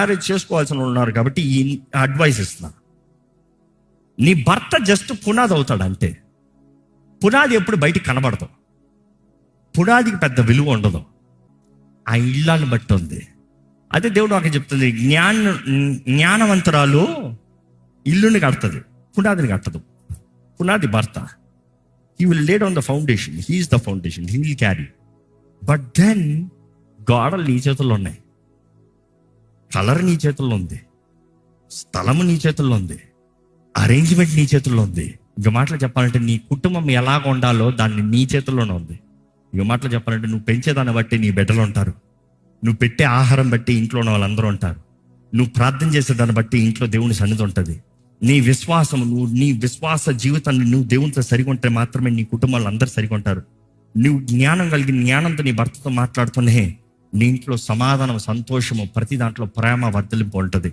Marriage చేసుకోవాల్సిన ఉన్నారు కాబట్టి ఈ అడ్వైస్ ఇస్తున్నా. నీ భర్త జస్ట్ పునాది అవుతాడు అంతే. పునాది ఎప్పుడు బయటికి కనబడదు, పునాదికి పెద్ద విలువ ఉండదు, ఆ ఇళ్ళని బట్టి ఉంది. అదే దేవుడు నాకు చెప్తుంది, జ్ఞానవంతురాలు ఇల్లుని కడుతుంది, పునాదిని కట్టదు. పునాది భర్త. He will laid on the foundation, he is the foundation, he will carry. But then గోడలు నీ చేతుల్లో ఉన్నాయి, కలర్ నీ చేతుల్లో ఉంది, స్థలము నీ చేతుల్లో ఉంది, అరేంజ్మెంట్ నీ చేతుల్లో ఉంది. ఇంకో మాటలు చెప్పాలంటే నీ కుటుంబం ఎలాగ ఉండాలో దాన్ని నీ చేతుల్లోనే ఉంది. ఇంకో మాటలు చెప్పాలంటే నువ్వు పెంచేదాన్ని బట్టి నీ బిడ్డలు ఉంటారు, నువ్వు పెట్టే ఆహారం బట్టి ఇంట్లో ఉన్న వాళ్ళందరూ ఉంటారు, నువ్వు ప్రార్థన చేసేదాన్ని బట్టి ఇంట్లో దేవుని సన్నిధి ఉంటుంది. నీ విశ్వాసం, నీ విశ్వాస జీవితాన్ని నువ్వు దేవునితో సరిగా ఉంటే మాత్రమే నీ కుటుంబాలు అందరూ సరిగా ఉంటారు. నువ్వు జ్ఞానం కలిగి జ్ఞానంతో నీ భర్తతో మాట్లాడుతూనే నీ ఇంట్లో సమాధానం, సంతోషము, ప్రతి దాంట్లో ప్రేమ వర్ధలింపు ఉంటుంది.